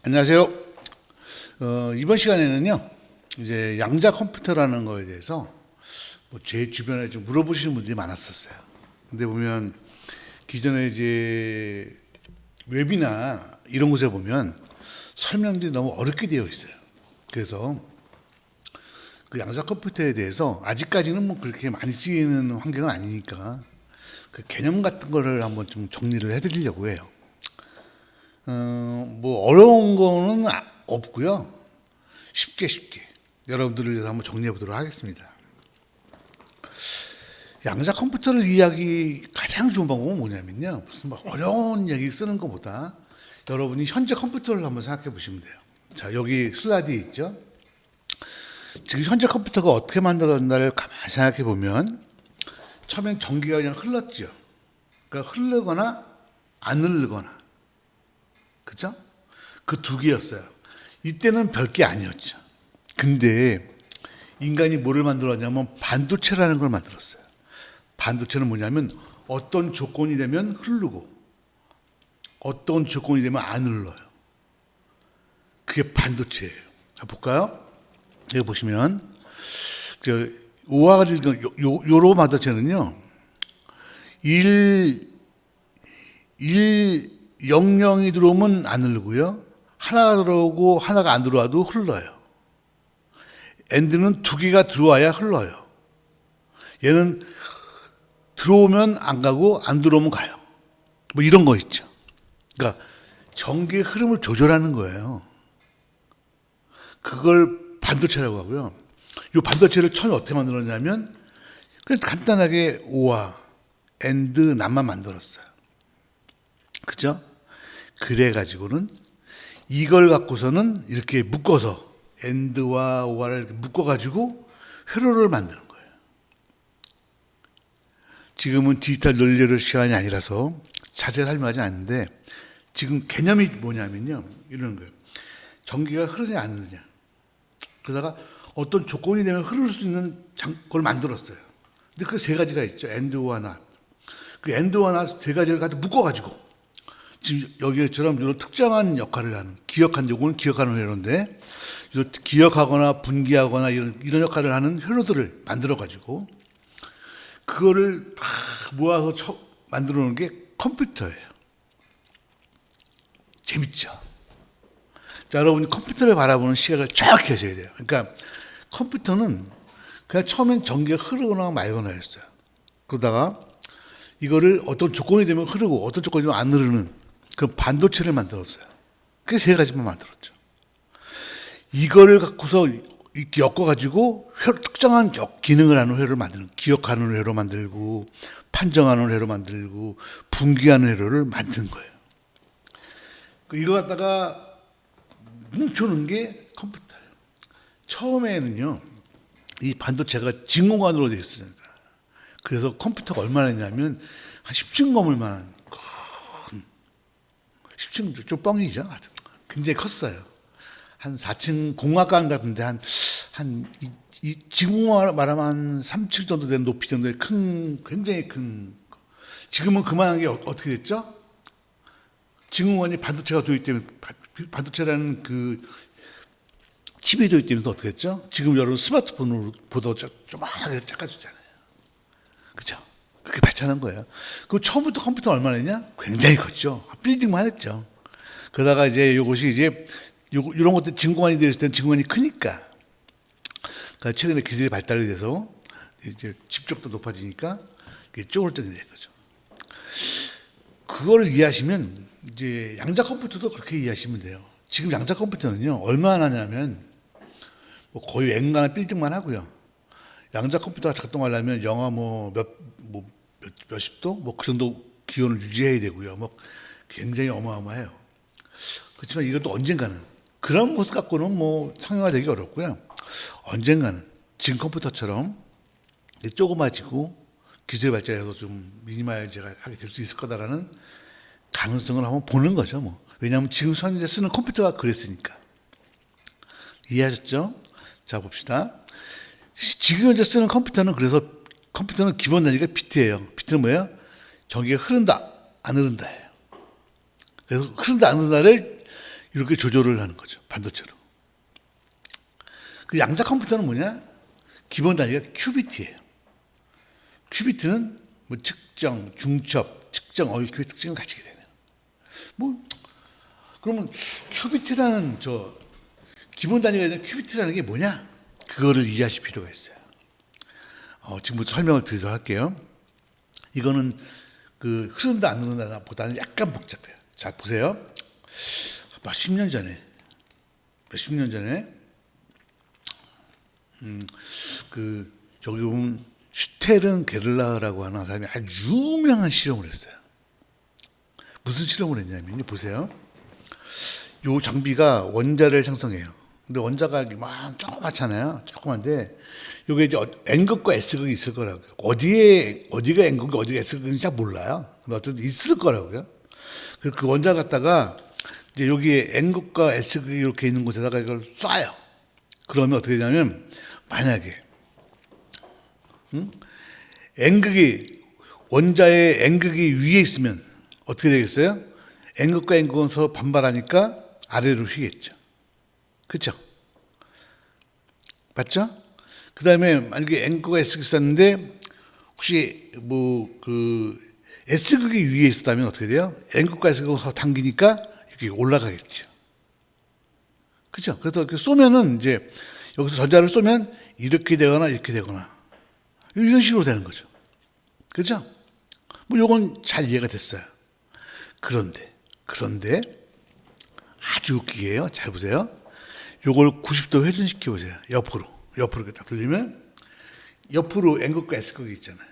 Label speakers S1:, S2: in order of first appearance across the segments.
S1: 안녕하세요. 이번 시간에는요, 이제 양자 컴퓨터라는 거에 대해서 제 주변에 좀 물어보시는 분들이 많았었어요. 근데 보면 기존에 이제 웹이나 이런 곳에 보면 설명들이 너무 어렵게 되어 있어요. 그래서 그 양자 컴퓨터에 대해서 아직까지는 뭐 그렇게 많이 쓰이는 환경은 아니니까 그 개념 같은 거를 한번 좀 정리를 해드리려고 해요. 뭐 어려운 거는 없고요. 쉽게 여러분들을 위해서 한번 정리해 보도록 하겠습니다. 양자 컴퓨터를 이해하기 가장 좋은 방법은 뭐냐면요. 무슨 막 어려운 얘기 쓰는 것보다 여러분이 현재 컴퓨터를 한번 생각해 보시면 돼요. 자, 여기 슬라이드에 있죠. 지금 현재 컴퓨터가 어떻게 만들어졌나를 가만히 생각해 보면 처음엔 전기가 그냥 흘렀죠. 그러니까 흐르거나 안 흐르거나. 그죠? 그 두 개였어요. 이때는 별게 아니었죠. 근데 인간이 뭐를 만들었냐면 반도체라는 걸 만들었어요. 반도체는 뭐냐면 어떤 조건이 되면 흐르고 어떤 조건이 되면 안 흘러요. 그게 반도체예요. 자, 볼까요? 여기 보시면 오화가 요로 반도체는요. 00이 들어오면 안 흐르고요. 하나가 들어오고 하나가 안 들어와도 흘러요. 엔드는 두 개가 들어와야 흘러요. 얘는 들어오면 안 가고 안 들어오면 가요. 뭐 이런 거 있죠. 그러니까 전기의 흐름을 조절하는 거예요. 그걸 반도체라고 하고요. 이 반도체를 처음에 어떻게 만들었냐면 그냥 간단하게 오화, 엔드, 난만 만들었어요. 그죠? 그래가지고는 이걸 갖고서는 이렇게 묶어서 엔드와 오화를 이렇게 묶어가지고 회로를 만드는 거예요. 지금은 디지털 논리를 시간이 아니라서 자세히 설명하지 않는데 지금 개념이 뭐냐면요. 이런 거예요. 전기가 흐르냐 안 흐르냐. 그러다가 어떤 조건이 되면 흐를 수 있는 걸 만들었어요. 근데 그 세 가지가 있죠. 엔드와 낫. 그 엔드와 낫 세 가지를 가지고 묶어가지고 지금 여기처럼 이런 특정한 역할을 하는 기억한 요거는 기억하는 회로인데 기억하거나 분기하거나 이런 역할을 하는 회로들을 만들어 가지고 그거를 다 모아서 만들어 놓은 게 컴퓨터예요. 재밌죠? 자, 여러분이 컴퓨터를 바라보는 시각을 정확히 하셔야 돼요. 그러니까 컴퓨터는 그냥 처음엔 전기가 흐르거나 말거나였어요. 그러다가 이거를 어떤 조건이 되면 흐르고 어떤 조건이 되면 안 흐르는 그 반도체를 만들었어요. 그게 세 가지만 만들었죠. 이거를 갖고서 이렇게 엮어가지고 특정한 기능을 하는 회로를 만드는, 기억하는 회로 만들고, 판정하는 회로 만들고, 분기하는 회로를 만든 거예요. 이거 갖다가 뭉쳐놓은 게 컴퓨터예요. 처음에는요, 이 반도체가 진공관으로 되어 있었습니다. 그래서 컴퓨터가 얼마나 했냐면, 한 10층 건물 만한 10층 좀 뻥이죠. 굉장히 컸어요. 한 4층 공학관 같은데 지금 말하면 한 3층 정도 되는 높이 정도의 굉장히 큰. 지금은 그만한 게 어떻게 됐죠? 진공관이 반도체가 도입되면 반도체라는 그 칩이 도입되면서 어떻게 됐죠? 지금 여러분 스마트폰으로 보다 조그맣게 작아지잖아요. 그죠? 그렇게 발전한 거예요. 그 처음부터 컴퓨터 얼마나 했냐? 굉장히 컸죠. 빌딩만 했죠. 그러다가 이제 이것이 이제 이런 것들 진공관이 되었을 때는 진공관이 크니까. 그러니까 최근에 기술이 발달이 돼서 이제 집적도 높아지니까 이게 쪼글쪼글 된 거죠. 그걸 이해하시면 이제 양자 컴퓨터도 그렇게 이해하시면 돼요. 지금 양자 컴퓨터는요 얼마나 하냐면 뭐 거의 앵간한 빌딩만 하고요. 양자 컴퓨터가 작동하려면 영하 몇십 도? 뭐 그 정도 기온을 유지해야 되고요. 뭐 굉장히 어마어마해요. 그렇지만 이것도 언젠가는 그런 모습 갖고는 뭐 상용화되기 어렵고요. 언젠가는 지금 컴퓨터처럼 조그마지고 기술이 발전해서 좀 미니멀제가 하게 될 수 있을 거다라는 가능성을 한번 보는 거죠. 뭐. 왜냐하면 지금 현재 쓰는 컴퓨터가 그랬으니까. 이해하셨죠? 자, 봅시다. 지금 현재 쓰는 컴퓨터는 그래서 컴퓨터는 기본 단위가 비트예요. 비트는 뭐예요? 전기가 흐른다, 안 흐른다예요. 그래서 흐른다, 안 흐른다를 이렇게 조절을 하는 거죠. 반도체로. 그 양자 컴퓨터는 뭐냐? 기본 단위가 큐비트예요. 큐비트는 뭐 측정, 중첩, 측정, 얽힘의 특징을 가지게 되네요. 뭐 그러면 큐비트라는 기본 단위가 있는 큐비트라는 게 뭐냐? 그거를 이해하실 필요가 있어요. 지금부터 설명을 드리도록 할게요. 이거는 그 흐른다 안 흐른다 보다는 약간 복잡해요. 자 보세요. 몇십 년 전에 저기 보면 슈테른 게를라흐라고 하는 사람이 아주 유명한 실험을 했어요. 무슨 실험을 했냐면요. 보세요. 요 장비가 원자를 생성해요. 근데 원자가 조그맣잖아요. 조그만데 요게 이제 N극과 S극이 있을 거라고요. 어디가 N극이 어디가 S극인지 잘 몰라요. 근데 어쨌든 있을 거라고요. 그래서 그 원자 갖다가 이제 여기에 N극과 S극이 이렇게 있는 곳에다가 이걸 쏴요. 그러면 어떻게 되냐면 만약에 원자의 N극이 위에 있으면 어떻게 되겠어요? N극과 N극은 서로 반발하니까 아래로 휘겠죠. 그렇죠? 맞죠? 그 다음에 만약에 N극과 S극이 있었는데 혹시 S극이 위에 있었다면 어떻게 돼요? N극과 S극을 서로 당기니까 이렇게 올라가겠죠. 그렇죠? 그래서 이렇게 쏘면은 이제 여기서 전자를 쏘면 이렇게 되거나 이런 식으로 되는 거죠. 그렇죠? 뭐 요건 잘 이해가 됐어요. 그런데 아주 웃기게요. 잘 보세요. 요걸 90도 회전시켜 보세요. 옆으로 이렇게 딱 돌리면 옆으로 N극과 S극이 있잖아요.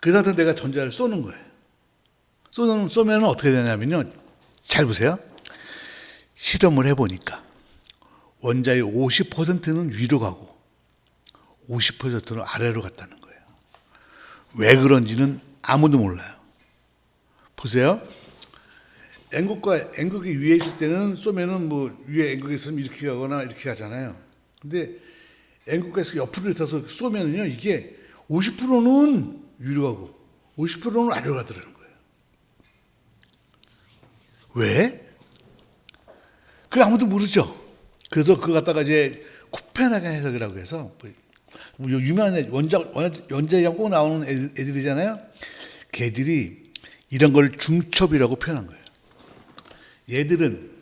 S1: 그 상태로 내가 전자를 쏘는 거예요. 쏘면 어떻게 되냐면요. 잘 보세요. 실험을 해보니까 원자의 50%는 위로 가고 50%는 아래로 갔다는 거예요. 왜 그런지는 아무도 몰라요. 보세요. N극이 위에 있을 때는 쏘면은 뭐 위에 N극이 있으면 이렇게 가거나 이렇게 가잖아요. 근데 N극에서 옆으로 있어서 쏘면은요, 이게 50%는 위로 가고 50%는 아래로 가더라는 거예요. 왜? 그걸 아무도 모르죠. 그래서 그거 갖다가 이제 코페나겐 해석이라고 해서 유명한 원자에 꼭 나오는 애들이잖아요. 걔들이 이런 걸 중첩이라고 표현한 거예요. 얘들은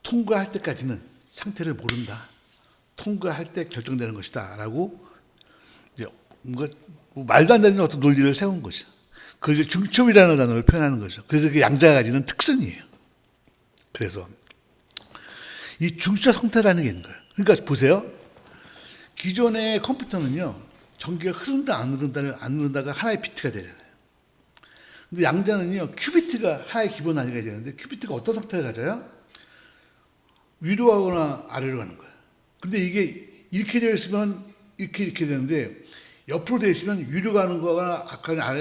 S1: 통과할 때까지는 상태를 모른다. 통과할 때 결정되는 것이다. 라고 이제 뭔가 말도 안 되는 어떤 논리를 세운 거죠. 그걸 이제 중첩이라는 단어를 표현하는 거죠. 그래서 그 양자가 가지는 특성이에요. 그래서 이 중첩 상태라는 게 있는 거예요. 그러니까 보세요. 기존의 컴퓨터는요, 전기가 흐른다 안 흐른다가 하나의 비트가 되잖아요. 근데 양자는요, 큐비트가 하나의 기본 단위가 되는데 큐비트가 어떤 상태를 가져요? 위로 가거나 아래로 가는 거예요. 근데 이게 이렇게 되어 있으면 이렇게 되는데 옆으로 되어 있으면 위로 가는 거나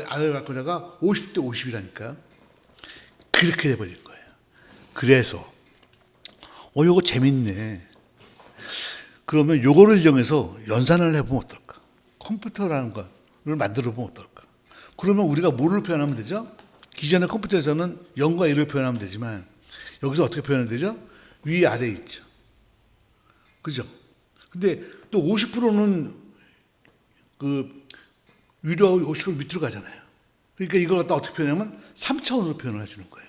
S1: 아래로 갈 거냐가 50대 50이라니까. 그렇게 돼버릴 거예요. 그래서 요거 재밌네. 그러면 요거를 이용해서 연산을 해보면 어떨까? 컴퓨터라는 것을 만들어 보면 어떨까? 그러면 우리가 뭐를 표현하면 되죠? 기존의 컴퓨터에서는 0과 1을 표현하면 되지만 여기서 어떻게 표현하면 되죠? 위, 아래 있죠. 그죠? 근데 또 50%는 그 위로 하고 50% 밑으로 가잖아요. 그러니까 이걸 갖다 어떻게 표현하면 3차원으로 표현을 해주는 거예요.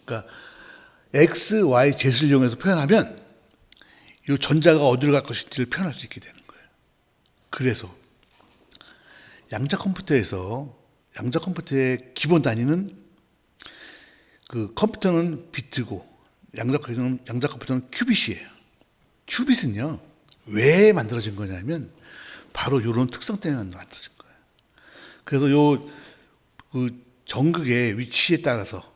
S1: 그러니까 X, Y, Z를 이용해서 표현하면 이 전자가 어디로 갈 것인지를 표현할 수 있게 되는 거예요. 그래서 양자 컴퓨터의 기본 단위는 그 컴퓨터는 비트고 양자 컴퓨터는 큐빗이에요. 큐빗은요, 왜 만들어진 거냐면 바로 이런 특성 때문에 만들어진 거예요. 그래서 그 전극의 위치에 따라서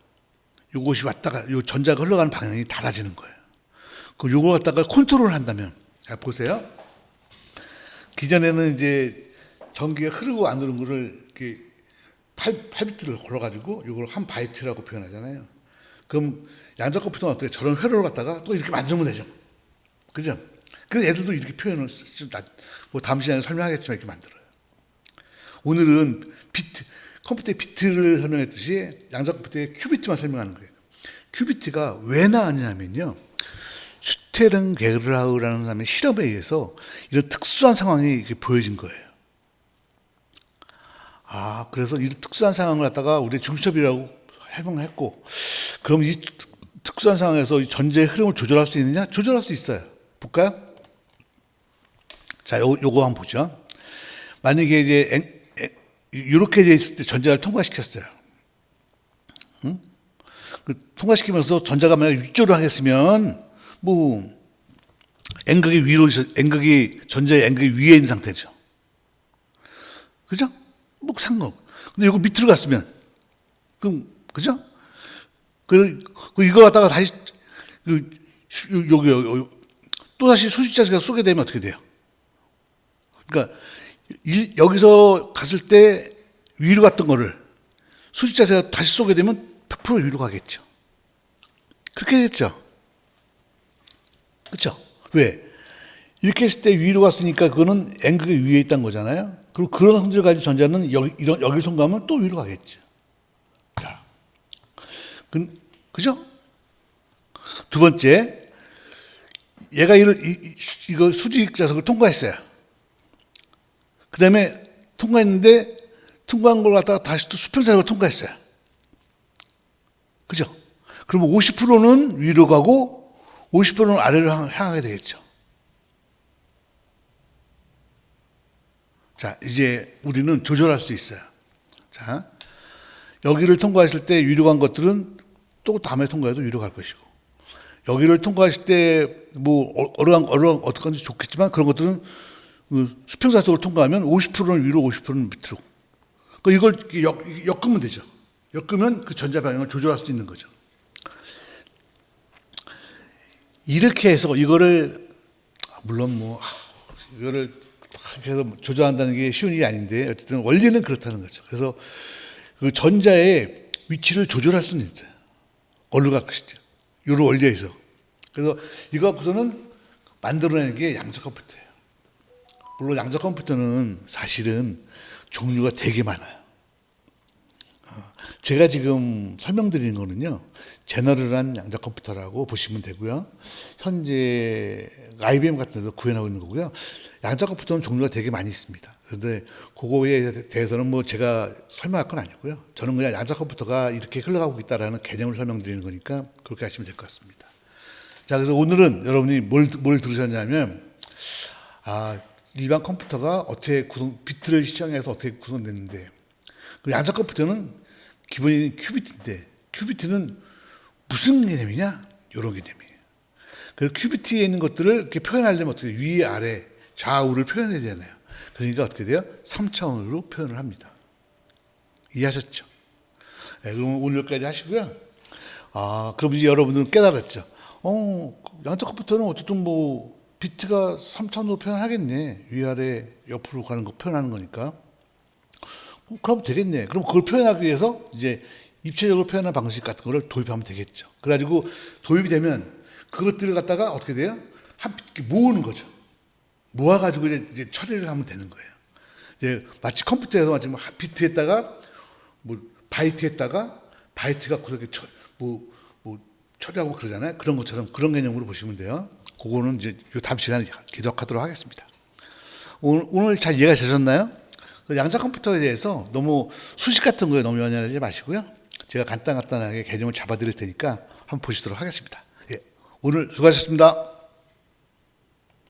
S1: 요것이 왔다가 요 전자가 흘러가는 방향이 달라지는 거예요. 그 요걸 갖다가 컨트롤을 한다면, 자 보세요. 기존에는 이제 전기가 흐르고 안 흐르는 거를 이렇게 8비트를 걸어가지고 이걸 한 바이트라고 표현하잖아요. 그럼 양자 컴퓨터는 어떻게 저런 회로를 갖다가 또 이렇게 만들면 되죠. 그죠? 그래서 애들도 이렇게 표현을 뭐 다음 시간에 설명하겠지만 이렇게 만들어요. 오늘은 컴퓨터의 비트를 설명했듯이 양자 컴퓨터의 큐비트만 설명하는 거예요. 큐비트가 왜 나왔냐면요. 슈테른 게르하우라는 사람의 실험에 의해서 이런 특수한 상황이 이렇게 보여진 거예요. 그래서 이 특수한 상황을 갖다가 우리 중첩이라고 해명했고, 그럼 이 특수한 상황에서 이 전자의 흐름을 조절할 수 있느냐? 조절할 수 있어요. 볼까요? 자, 요거 한번 보죠. 만약에 이제 이렇게 돼 있을 때 전자를 통과시켰어요. 응? 통과시키면서 전자가 만약 위쪽으로 하겠으면 뭐 N극이 위로 전자의 N극이 위에 있는 상태죠. 그죠? 뭐 상관. 근데 이거 밑으로 갔으면 그럼 그죠? 이거 갖다가 다시 여기 또 다시 수직자가 쏘게 되면 어떻게 돼요? 그러니까 여기서 갔을 때 위로 갔던 거를 수직자가 다시 쏘게 되면 100% 위로 가겠죠. 그렇게 됐죠. 그렇죠? 왜? 이렇게 했을 때 위로 갔으니까 그거는 N극이 위에 있다는 거잖아요. 그리고 그런 성질을 가진 전자는 여기를 통과하면 또 위로 가겠죠. 자, 그죠? 두 번째, 얘가 이거 수직 자석을 통과했어요. 그 다음에 통과했는데 통과한 걸 갖다가 다시 또 수평 자석을 통과했어요. 그죠? 그러면 50%는 위로 가고 50%는 아래로 향하게 되겠죠. 자, 이제 우리는 조절할 수 있어요. 자, 여기를 통과했을 때 위로 간 것들은 또 다음에 통과해도 위로 갈 것이고, 여기를 통과했을 때 뭐 어떻게 건지 좋겠지만 그런 것들은 수평사석을 통과하면 50%는 위로 50%는 밑으로. 이걸 엮으면 되죠. 엮으면 그 전자 방향을 조절할 수 있는 거죠. 이렇게 해서 이거를 물론 뭐 이거를 해서 조절한다는 게 쉬운 일이 아닌데 어쨌든 원리는 그렇다는 거죠. 그래서 그 전자의 위치를 조절할 수는 있어요. 어디로 갈 것이죠. 이런 원리에서. 그래서 이거 갖고서는 만들어내는 게 양자 컴퓨터예요. 물론 양자 컴퓨터는 사실은 종류가 되게 많아요. 제가 지금 설명드리는 거는요, 제너럴한 양자 컴퓨터라고 보시면 되고요. 현재 IBM 같은 데서 구현하고 있는 거고요. 양자 컴퓨터는 종류가 되게 많이 있습니다. 그런데 그거에 대해서는 뭐 제가 설명할 건 아니고요. 저는 그냥 양자 컴퓨터가 이렇게 흘러가고 있다라는 개념을 설명드리는 거니까 그렇게 하시면 될 것 같습니다. 자, 그래서 오늘은 여러분이 뭘 들으셨냐면, 일반 컴퓨터가 어떻게 비트를 시청해서 어떻게 구성됐는데, 양자 컴퓨터는 기본이 큐비트인데, 큐비트는 무슨 개념이냐? 이런 개념이에요. 그래서 큐비트에 있는 것들을 이렇게 표현하려면 어떻게 위, 아래, 좌우를 표현해야 되잖아요. 그러니까 어떻게 돼요? 3차원으로 표현을 합니다. 이해하셨죠? 네, 그럼 오늘 여기까지 하시고요. 그럼 이제 여러분들은 깨달았죠. 양자 컴퓨터는 어쨌든 뭐 비트가 3차원으로 표현하겠네. 위아래 옆으로 가는 거 표현하는 거니까. 그럼 되겠네. 그럼 그걸 표현하기 위해서 이제 입체적으로 표현하는 방식 같은 거를 도입하면 되겠죠. 그래가지고 도입이 되면 그것들을 갖다가 어떻게 돼요? 모으는 거죠. 모아가지고 이제 처리를 하면 되는 거예요. 이제 마치 컴퓨터에서 마치 비트에다가 뭐 바이트에다가 바이트가 그렇게 처리하고 그러잖아요. 그런 것처럼 그런 개념으로 보시면 돼요. 그거는 이제 다음 시간에 계속하도록 하겠습니다. 오늘 잘 이해가 되셨나요? 양자 컴퓨터에 대해서 너무 수식 같은 거에 너무 연연하지 마시고요. 제가 간단하게 개념을 잡아드릴 테니까 한번 보시도록 하겠습니다. 예, 오늘 수고하셨습니다.